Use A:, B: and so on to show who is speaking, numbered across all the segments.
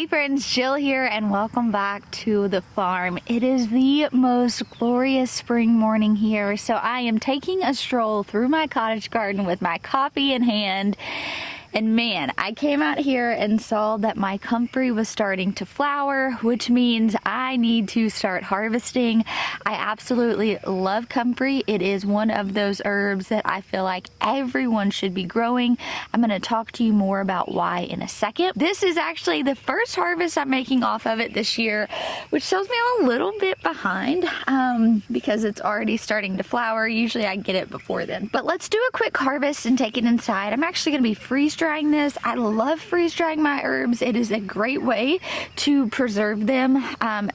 A: Hey friends, Jill here and welcome back to the farm. It is the most glorious spring morning here, so I am taking a stroll through my cottage garden with my coffee in hand. And man, I came out here and saw that my comfrey was starting to flower, which means I need to start harvesting. I absolutely love comfrey. It is one of those herbs that I feel like everyone should be growing. I'm going to talk to you more about why in a second. This is actually the first harvest I'm making off of it this year, which tells me I'm a little bit behind because it's already starting to flower. Usually I get it before then. But let's do a quick harvest and take it inside. I'm actually going to be freeze drying this. I love freeze drying my herbs. It is a great way to preserve them.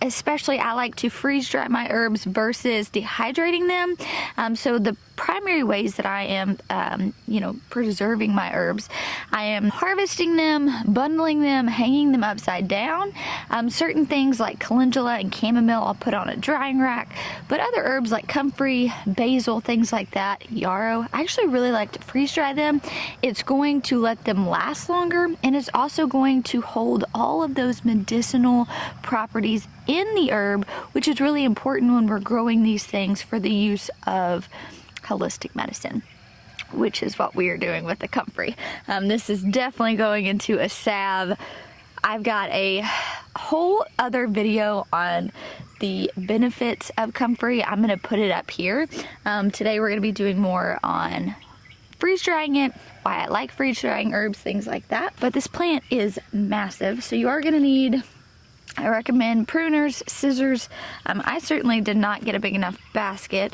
A: Especially I like to freeze dry my herbs versus dehydrating them. So the primary ways that I am, preserving my herbs, I am harvesting them, bundling them, hanging them upside down. Certain things like calendula and chamomile I'll put on a drying rack, but other herbs like comfrey, basil, things like that, yarrow, I actually really like to freeze dry them. It's going to let them last longer, and it's also going to hold all of those medicinal properties in the herb, which is really important when we're growing these things for the use of holistic medicine, which is what we are doing with the comfrey. This is definitely going into a salve. I've got a whole other video on the benefits of comfrey. I'm going to put it up here. Today we're going to be doing more on freeze drying it, why I like freeze drying herbs, things like that. But this plant is massive, so you are going to need, I recommend pruners, scissors. I certainly did not get a big enough basket.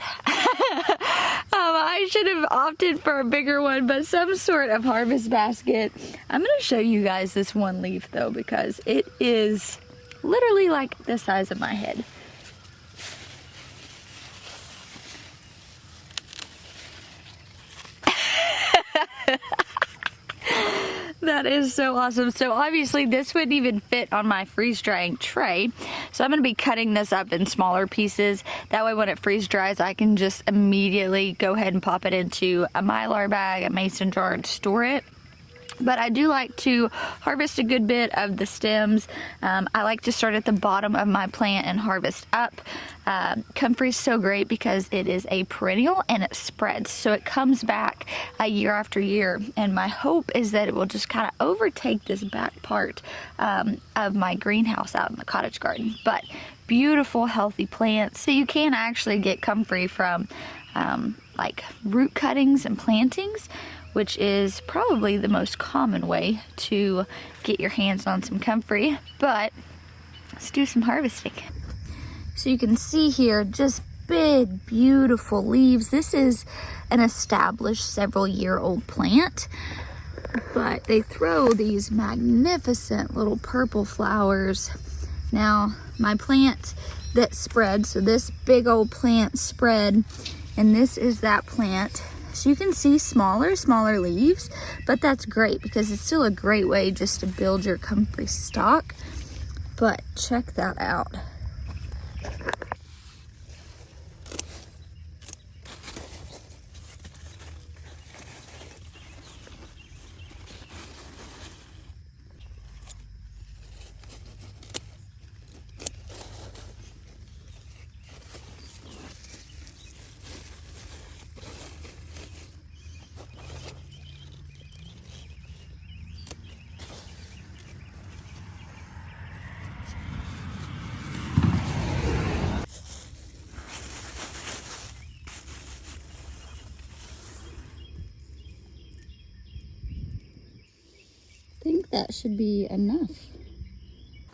A: I should have opted for a bigger one, but some sort of harvest basket. I'm going to show you guys this one leaf though, because it is literally like the size of my head. That is so awesome. So obviously this wouldn't even fit on my freeze drying tray. So I'm going to be cutting this up in smaller pieces. That way when it freeze dries, I can just immediately go ahead and pop it into a Mylar bag, a mason jar, and store it. But I do like to harvest a good bit of the stems. I like to start at the bottom of my plant and harvest up. Comfrey is so great because it is a perennial and it spreads. So it comes back year after year. And my hope is that it will just kind of overtake this back part of my greenhouse out in the cottage garden. But beautiful, healthy plants. So you can actually get comfrey from like root cuttings and plantings, which is probably the most common way to get your hands on some comfrey. But let's do some harvesting. So you can see here just big, beautiful leaves. This is an established several-year-old plant, but they throw these magnificent little purple flowers. Now, my plant that spread, so this big old plant spread, and this is that plant. So you can see smaller leaves, but that's great because it's still a great way just to build your comfrey stock. But check that out. I think that should be enough.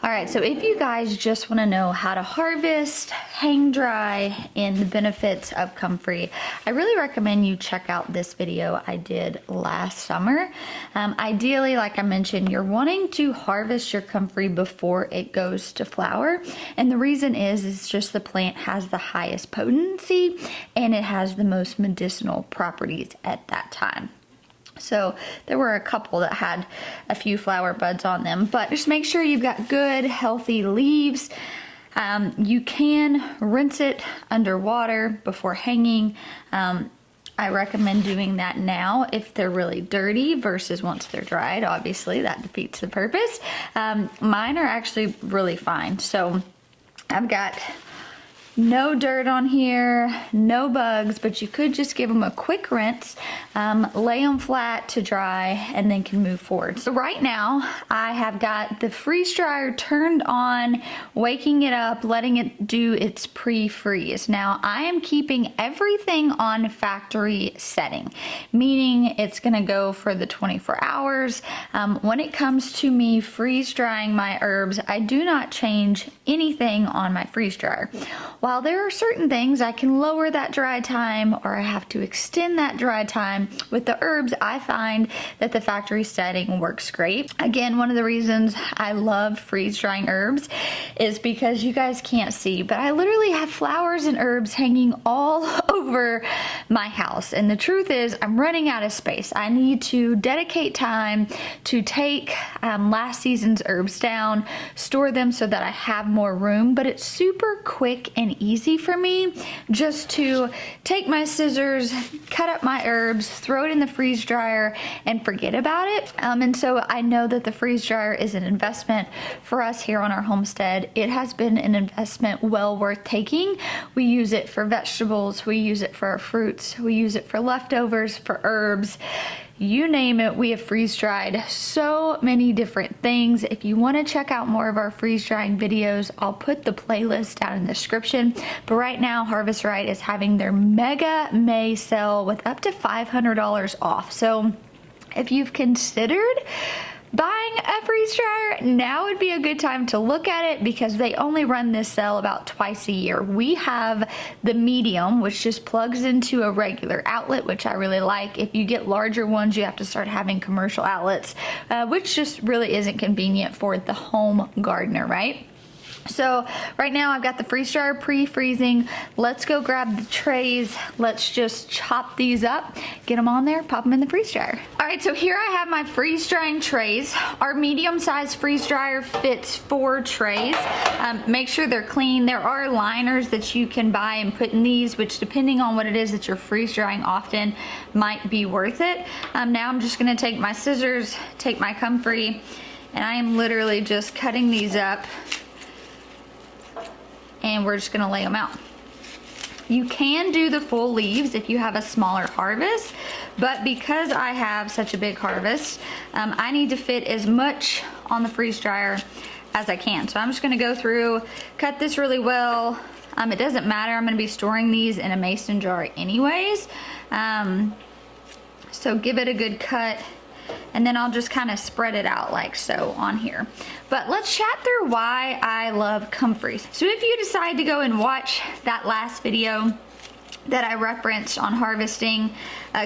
A: All right, so if you guys just want to know how to harvest, hang dry, and the benefits of comfrey, I really recommend you check out this video I did last summer. Ideally, like I mentioned, you're wanting to harvest your comfrey before it goes to flower. And the reason is just the plant has the highest potency and it has the most medicinal properties at that time. So there were a couple that had a few flower buds on them, but just make sure you've got good, healthy leaves. You can rinse it under water before hanging. I recommend doing that now if they're really dirty versus once they're dried. Obviously, that defeats the purpose. Mine are actually really fine. So I've got no dirt on here, no bugs, but you could just give them a quick rinse, lay them flat to dry, and then can move forward. So right now, I have got the freeze dryer turned on, waking it up, letting it do its pre-freeze. Now, I am keeping everything on factory setting, meaning it's gonna go for the 24 hours. When it comes to me freeze drying my herbs, I do not change anything on my freeze dryer. While there are certain things I can lower that dry time or I have to extend that dry time, with the herbs I find that the factory setting works great. Again, one of the reasons I love freeze drying herbs is because you guys can't see, but I literally have flowers and herbs hanging all over my house, and the truth is I'm running out of space. I need to dedicate time to take last season's herbs down, store them so that I have more room, but it's super quick and easy for me just to take my scissors, cut up my herbs, throw it in the freeze dryer, and forget about it. And so I know that the freeze dryer is an investment for us here on our homestead. It has been an investment well worth taking. We use it for vegetables, we use it for our fruits, we use it for leftovers, for herbs. You name it, we have freeze dried so many different things. If you want to check out more of our freeze drying videos, I'll put the playlist down in the description. But right now, Harvest Right is having their Mega May sale with up to $500 off. So if you've considered buying a freeze dryer, now would be a good time to look at it because they only run this sale about twice a year. We have the medium, which just plugs into a regular outlet, which I really like. If you get larger ones, you have to start having commercial outlets, which just really isn't convenient for the home gardener, right? So right now I've got the freeze dryer pre-freezing. Let's go grab the trays. Let's just chop these up, get them on there, pop them in the freeze dryer. All right, so here I have my freeze drying trays. Our medium-sized freeze dryer fits 4 trays. Make sure they're clean. There are liners that you can buy and put in these, which depending on what it is that you're freeze drying often might be worth it. Now I'm just gonna take my scissors, take my Comfrey, and I am literally just cutting these up, and we're just gonna lay them out. You can do the full leaves if you have a smaller harvest, but because I have such a big harvest, I need to fit as much on the freeze dryer as I can. So I'm just gonna go through, cut this really well. It doesn't matter, I'm gonna be storing these in a mason jar anyways. So give it a good cut, and then I'll just kind of spread it out like so on here. But let's chat through why I love Comfrey. So if you decide to go and watch that last video that I referenced on harvesting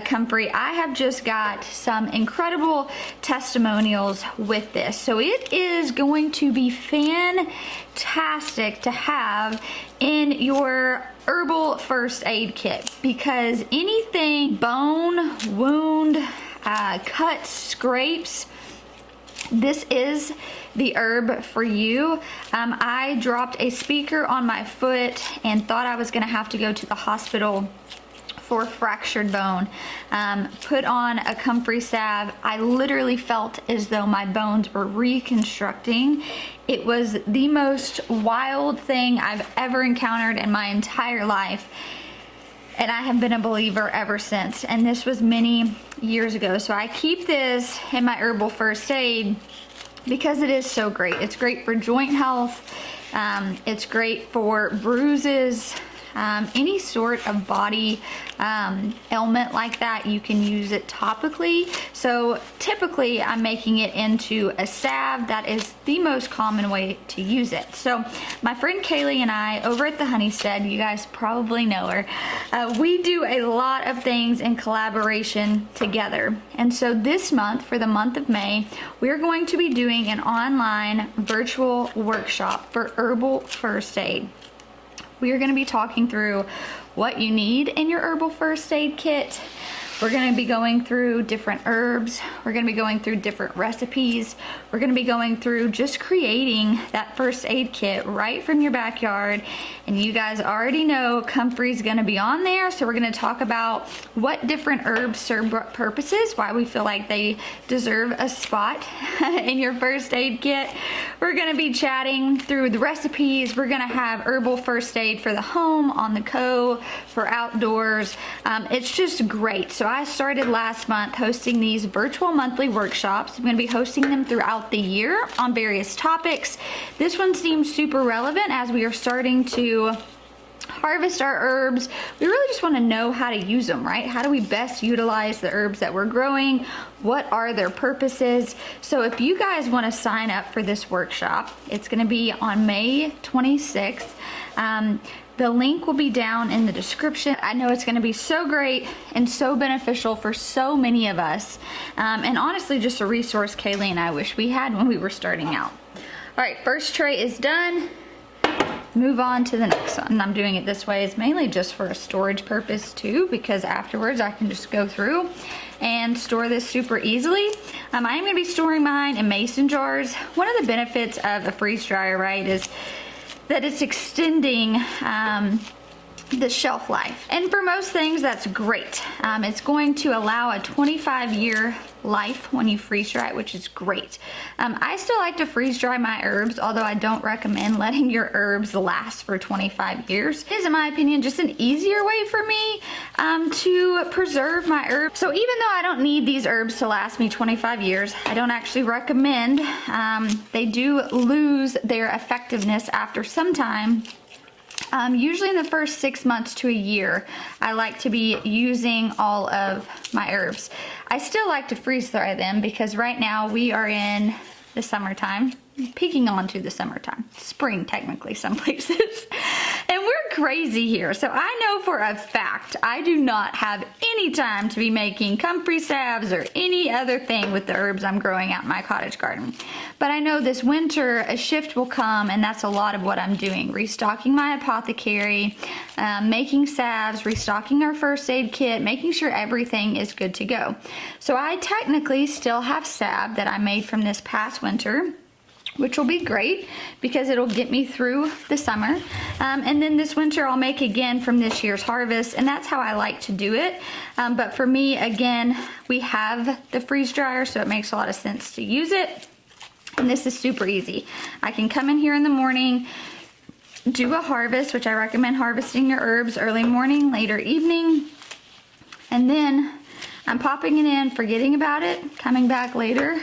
A: Comfrey, I have just got some incredible testimonials with this. So it is going to be fantastic to have in your herbal first aid kit, because anything bone, wound, cuts, scrapes, this is the herb for you. I dropped a speaker on my foot and thought I was gonna have to go to the hospital for fractured bone. Put on a Comfrey salve. I literally felt as though my bones were reconstructing. It was the most wild thing I've ever encountered in my entire life. And I have been a believer ever since. And this was many years ago. So I keep this in my herbal first aid because it is so great. It's great for joint health. It's great for bruises, any sort of body ailment like that. You can use it topically. So typically I'm making it into a salve. That is the most common way to use it. So my friend Kaylee and I over at the Homestead, you guys probably know her, we do a lot of things in collaboration together. And so this month, for the month of May, we're going to be doing an online virtual workshop for herbal first aid. We are going to be talking through what you need in your herbal first aid kit, We're gonna be going through different herbs. We're gonna be going through different recipes. We're gonna be going through just creating that first aid kit right from your backyard. And you guys already know Comfrey's gonna be on there. So we're gonna talk about what different herbs serve what purposes, why we feel like they deserve a spot in your first aid kit. We're gonna be chatting through the recipes. We're gonna have herbal first aid for the home, on the go, for outdoors. It's just great. So I started last month hosting these virtual monthly workshops. I'm going to be hosting them throughout the year on various topics. This one seems super relevant as we are starting to harvest our herbs. We really just want to know how to use them, right? How do we best utilize the herbs that we're growing? What are their purposes? So if you guys want to sign up for this workshop, it's going to be on May 26th. The link will be down in the description. I know it's going to be so great and so beneficial for so many of us. And honestly, just a resource Kaylee and I wish we had when we were starting out. All right, first tray is done. Move on to the next one. And I'm doing it this way. It's mainly just for a storage purpose too, because afterwards I can just go through and store this super easily. I am going to be storing mine in mason jars. One of the benefits of a freeze dryer, right, is that it's extending the shelf life. And for most things, that's great. It's going to allow a 25-year life when you freeze dry it, which is great. I still like to freeze dry my herbs, although I don't recommend letting your herbs last for 25 years. It is, in my opinion, just an easier way for me to preserve my herbs. So even though I don't need these herbs to last me 25 years, I don't actually recommend. They do lose their effectiveness after some time. Usually in the first 6 months to a year, I like to be using all of my herbs. I still like to freeze dry them because right now we are in the summertime, peeking onto the summertime. Spring, technically, some places. And we're crazy here. So I know for a fact I do not have any time to be making comfrey salves or any other thing with the herbs I'm growing out in my cottage garden. But I know this winter a shift will come, and that's a lot of what I'm doing. Restocking my apothecary, making salves, restocking our first aid kit, making sure everything is good to go. So I technically still have salve that I made from this past winter, which will be great because it'll get me through the summer. And then this winter I'll make again from this year's harvest, and that's how I like to do it. But for me, again, we have the freeze dryer, so it makes a lot of sense to use it. And this is super easy. I can come in here in the morning, do a harvest, which I recommend harvesting your herbs early morning, later evening, and then I'm popping it in, forgetting about it, coming back later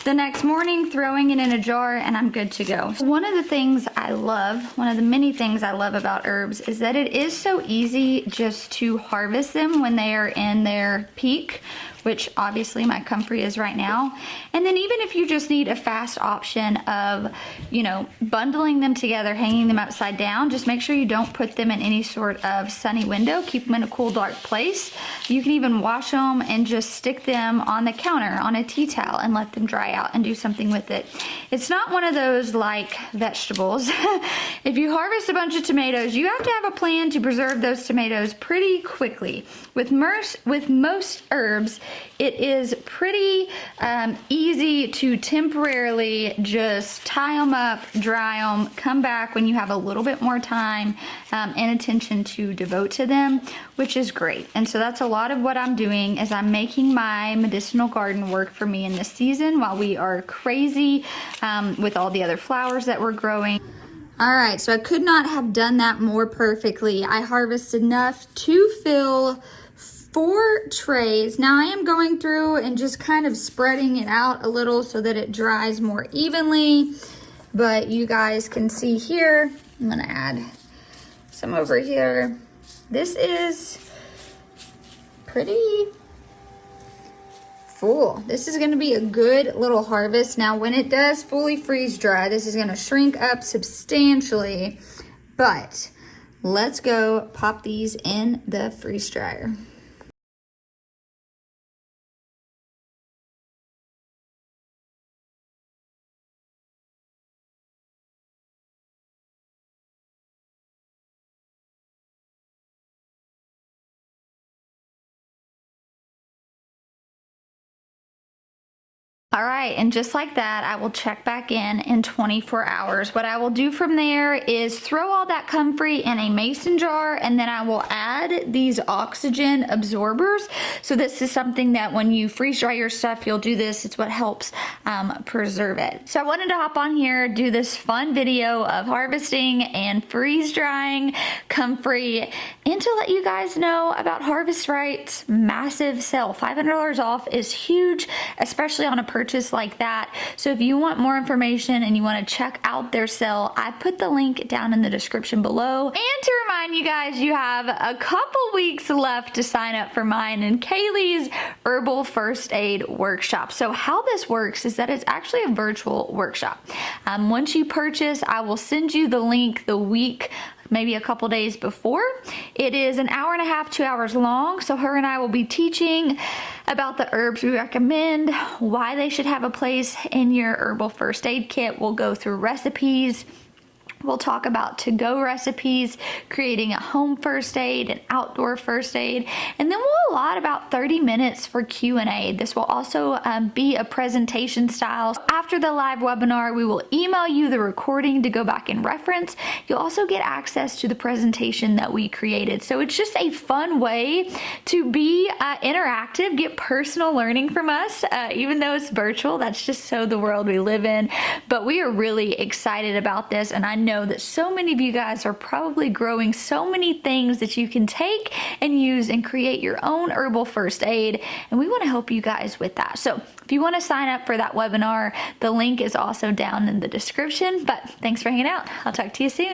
A: the next morning, throwing it in a jar, and I'm good to go. One of the things I love, one of the many things I love about herbs is that it is so easy just to harvest them when they are in their peak, which obviously my comfrey is right now. And then even if you just need a fast option of, you know, bundling them together, hanging them upside down, just make sure you don't put them in any sort of sunny window. Keep them in a cool, dark place. You can even wash them and just stick them on the counter on a tea towel and let them dry out and do something with it. It's not one of those like vegetables. If you harvest a bunch of tomatoes, you have to have a plan to preserve those tomatoes pretty quickly. With most herbs, it is pretty easy to temporarily just tie them up, dry them, come back when you have a little bit more time and attention to devote to them, which is great. And so that's a lot of what I'm doing is I'm making my medicinal garden work for me in this season while we are crazy with all the other flowers that we're growing. All right, so I could not have done that more perfectly. I harvested enough to fill 4 trays. Now I am going through and just kind of spreading it out a little so that it dries more evenly, but you guys can see here, I'm gonna add some over here. This is pretty full. This is gonna be a good little harvest. Now when it does fully freeze dry, this is gonna shrink up substantially, but let's go pop these in the freeze dryer. All right, and just like that, I will check back in 24 hours. What I will do from there is throw all that comfrey in a mason jar, and then I will add these oxygen absorbers. So this is something that when you freeze dry your stuff, you'll do this. It's what helps preserve it. So I wanted to hop on here, do this fun video of harvesting and freeze drying comfrey, and to let you guys know about Harvest Right's massive sale. $500 off is huge, especially on a purchase like that. So if you want more information and you want to check out their sale, I put the link down in the description below. And to remind you guys, you have a couple weeks left to sign up for mine and Kaylee's Herbal First Aid Workshop. So how this works is that it's actually a virtual workshop. Once you purchase, I will send you the link the week, maybe a couple days before. It is an hour and a half, 2 hours long. So her and I will be teaching about the herbs we recommend, why they should have a place in your herbal first aid kit. We'll go through recipes. We'll talk about to-go recipes, creating a home first aid, an outdoor first aid, and then we'll allot about 30 minutes for Q&A. This will also be a presentation style. After the live webinar, we will email you the recording to go back and reference. You'll also get access to the presentation that we created. So it's just a fun way to be interactive, get personal learning from us, even though it's virtual. That's just so the world we live in. But we are really excited about this, and I know that so many of you guys are probably growing so many things that you can take and use and create your own herbal first aid, and we want to help you guys with that. So if you want to sign up for that webinar, the link is also down in the description. But thanks for hanging out. I'll talk to you soon.